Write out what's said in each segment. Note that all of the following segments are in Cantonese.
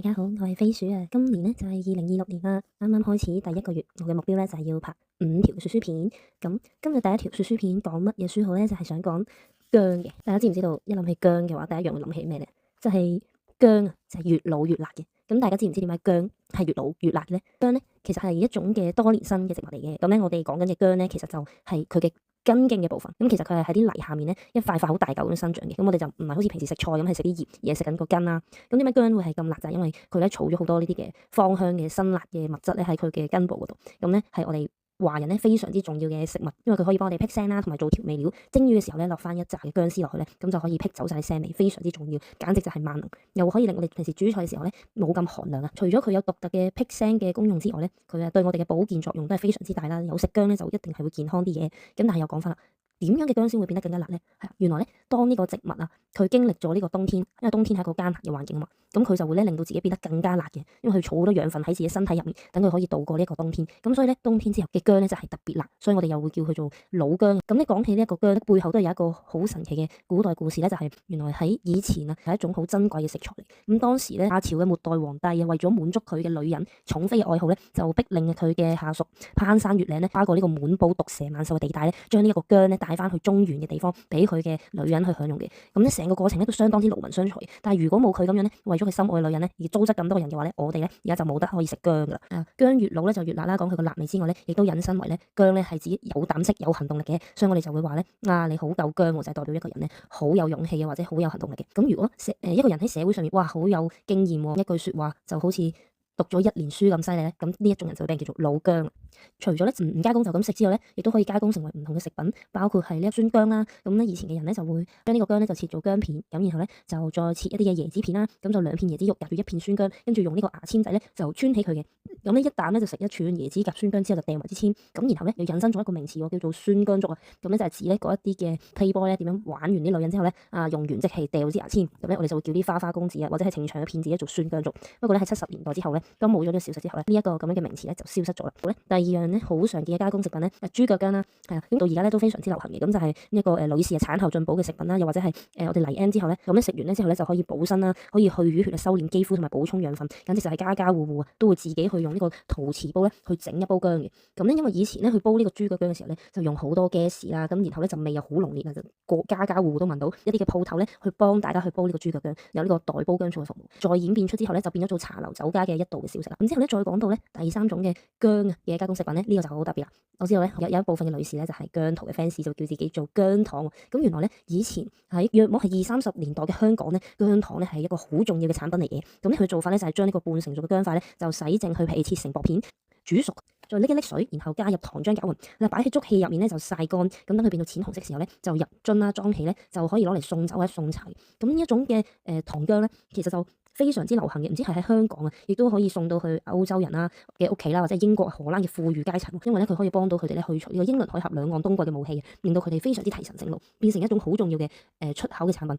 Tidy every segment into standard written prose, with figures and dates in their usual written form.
大家好，我係飛鼠啊。今年呢就係2026年啦，啱啱開始第一個月，我嘅目標呢就係要拍5條說書片。咁今日第一條說書片講乜嘢書好呢？就係想講薑嘅。大家知唔知道一諗起薑嘅話，第一樣會諗起咩呢？就係薑啊，就係越老越辣嘅。咁大家知唔知點解薑係越老越辣嘅呢？薑呢其實係一種嘅多年生嘅植物嚟嘅。咁呢我哋講緊嘅薑呢，其實就係佢嘅根莖嘅部分。咁其實佢係喺啲泥下面呢，一塊塊好大嚿咁生長嘅。咁我哋就唔係好似平時食菜咁係食啲葉，而係食緊個根啦。咁點解薑會係咁辣？就係因為佢咧儲咗好多呢啲嘅芳香嘅辛辣嘅物質咧喺佢嘅根部嗰度。咁咧係我哋華人咧非常之重要嘅食物，因為佢可以幫我哋辟腥啦，同埋做調味料。蒸魚嘅時候咧落翻一紮嘅薑絲落去咧，咁就可以辟走晒腥味，非常之重要，簡直就係萬能。又可以令我哋平時煮菜嘅時候咧冇咁寒涼啊！除咗佢有獨特嘅辟腥嘅功用之外咧，佢對我哋嘅保健作用都係非常之大啦。有食薑咧就一定係會健康啲嘅。咁但係又講翻啦。點樣嘅薑先會變得更加辣呢？係啊，原來咧，當呢個植物啊，佢經歷咗呢個冬天，因為冬天係一個艱難嘅環境啊嘛，咁佢就會咧令到自己變得更加辣嘅，因為佢儲好多養分喺自己身體入面，等佢可以度過呢一個冬天。咁所以咧，冬天之後嘅薑咧就係特別辣，所以我哋又會叫佢做老薑。咁咧講起呢一個薑，背後都係有一個好神奇嘅古代故事咧，就係原來喺以前啊係一種好珍貴嘅食材嚟。咁當時咧，夏朝嘅末代皇帝啊，為咗滿足佢嘅女人寵妃嘅愛好咧，就逼令佢嘅下屬攀山越嶺咧，跨過呢個滿布毒蛇猛獸嘅地帶咧，將呢一個薑咧帶翻去中原嘅地方，俾佢嘅女人去享用嘅。咁咧成個過程咧都相當之勞民傷財。但係如果冇佢咁樣咧，為咗佢心愛嘅女人咧而糟質咁多人嘅話咧，我哋咧而家就冇得可以食薑噶啦。薑越老咧就越辣啦。講佢個辣味之外咧，亦都引申為咧薑咧係指有膽識、有行動力嘅。所以我哋就會話咧你好夠薑，就係代表一個人咧好有勇氣啊，或者好有行動力嘅。咁如果一個人喺社會上面哇好有經驗喎，一句説話就好似讀咗1年書咁犀利咧，咁呢一種人就會俾人叫做老薑。除咗咧唔加工就咁食之外咧，亦都可以加工成為唔同嘅食品，包括係呢一酸薑啦。咁咧以前嘅人咧就會將呢個薑咧就切做薑片，咁然後咧就再切一啲嘅椰子片啦，咁就2片椰子肉夾住1片酸薑，跟住用呢個牙籤仔咧就穿起佢嘅。咁呢一啖咧就食1串椰子夾酸薑之後就掟埋支籤，咁然後咧又引申咗一個名詞喎，叫做酸薑粥啊。咁咧就係指咧嗰一啲嘅 playboy 咧點樣玩完啲女人之後咧用完即係掉支牙籤，咁咧我哋就會叫啲花花公子啊或者係情場嘅騙子咧做酸薑粥。不過咧喺70年代之後咧，咁冇咗呢個小食之後咧，呢一個咁樣嘅名詞咧就消失咗啦。好咧，第二樣咧好常見嘅加工食品咧，豬腳薑啦，係啊，咁到而家咧都非常之流行嘅。咁就係呢個女士嘅產後進補嘅食品啦，又或者係我哋嚟 M 之後咧，咁咧食完咧之後咧就可以補身啦，可以去淤血啊、修煉肌膚同埋補充養分，簡直就係家家戶戶啊都會自己去用呢個陶瓷煲咧去整一煲薑嘅。咁咧因為以前咧去煲呢個豬腳薑嘅時候咧，就用好多 gas 啦，咁然後咧就味又好濃烈啊，就個家家戶戶都聞到。一啲嘅鋪頭咧去幫大家去煲呢個豬腳薑，有呢個代煲薑醋嘅服務。再演變出之後咧，就變咗做茶樓酒家嘅一道嘅小食啦。咁之後咧再講到咧第3種嘅薑嘅加工食品咧，呢個就好特別啦。我知道咧有一部分嘅女士咧就係姜濤嘅 fans，就叫自己做姜糖。咁原來咧以前喺約莫係20-30年代嘅香港咧，姜糖咧係一個好重要嘅產品嚟嘅。咁佢做法咧就係將呢個半成熟嘅薑塊咧就洗淨去皮，切成薄片，煮熟，再拎一拎水，然後加入糖漿攪勻，擺喺竹器入面咧就曬乾，咁等佢變到淺紅色嘅時候咧就入樽啦，裝起咧就可以攞嚟送酒或者送茶。咁呢一種嘅糖薑咧，其實就非常之流行嘅，唔知係喺香港啊，亦都可以送到去歐洲人啦嘅屋企啦，或者英國、荷蘭嘅富裕階層，因為咧佢可以幫到佢哋咧去除呢個英倫海峽兩岸冬季嘅霧氣，令到佢哋非常之提神醒腦，變成一種好重要嘅出口嘅產品。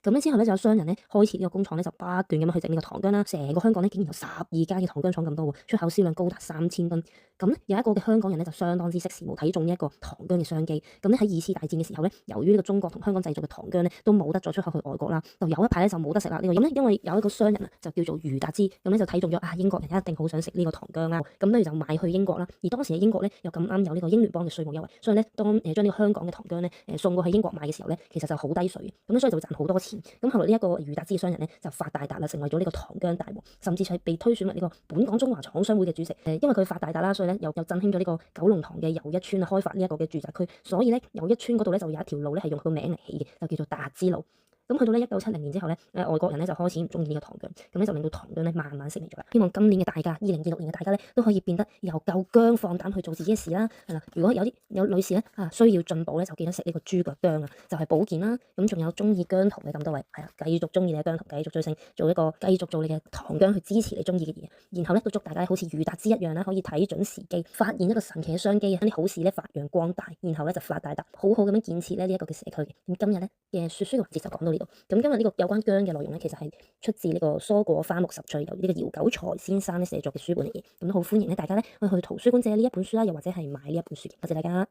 咁咧之後咧就有商人咧開設呢個工廠咧，就不斷咁樣去整呢個糖薑啦。成個香港咧竟然有12間嘅糖薑廠咁多喎，出口銷量高達3000噸。咁咧有一個嘅香港人咧就相當之識時務，睇中呢一個糖薑嘅商機。咁咧喺2次大戰嘅時候咧，由於呢個中國同香港製造嘅糖薑咧都冇得再出口去外國啦，就有一排咧就冇得食啦。呢個咁咧因為有一個商人啊就叫做余達之，咁咧就睇中咗英國人一定好想食呢個糖薑啦，咁咧就買去英國啦。而當時嘅英國咧又咁啱有呢個英聯邦嘅稅務優惠，所以咧當將呢個香港嘅糖薑咧送過去英國賣嘅時候咧，其實就好低稅嘅，咁咧所以就會賺好多錢。咁後來呢一個余達之嘅商人咧就發大達啦，成為咗呢個糖薑大王，甚至係被推選為呢個本港中華廠商會嘅主席。因為佢發大達啦，所以咧又振興咗呢個九龍塘嘅又一村啊，開發呢一個嘅住宅區，所以咧又一村嗰度咧就有一條路咧係用佢個名嚟起嘅，就叫做達之路。咁去到咧1970年之後咧，外國人咧就開始唔中意呢個糖薑，咁咧就令到糖薑咧慢慢式微咗啦。希望今年嘅大家，2026年嘅大家咧都可以變得又夠薑，放膽去做自己嘅事啦。係啦，如果有女士咧需要進補咧，就記得食呢個豬腳薑啊，就係保健啦。咁仲有中意姜濤嘅咁多位，係啊，繼續中意你嘅姜濤，繼續追星，繼續做你嘅糖薑去支持你中意嘅嘢。然後咧都祝大家好似余達之一樣啦，可以睇準時機，發現一個神奇嘅商機，將啲好事咧發揚光大，然後咧就發大達，好好咁樣建設咧呢一個嘅社區嘅。咁今日咧嘅說書嘅環節就講到呢度。咁今日呢個有關薑嘅內容咧，其實係出自呢個蔬果花木十趣，由呢個姚九才先生咧寫作嘅書本嚟嘅。咁都好歡迎咧大家咧去圖書館借呢一本書啦，又或者係買呢一本書嘅。多謝大家。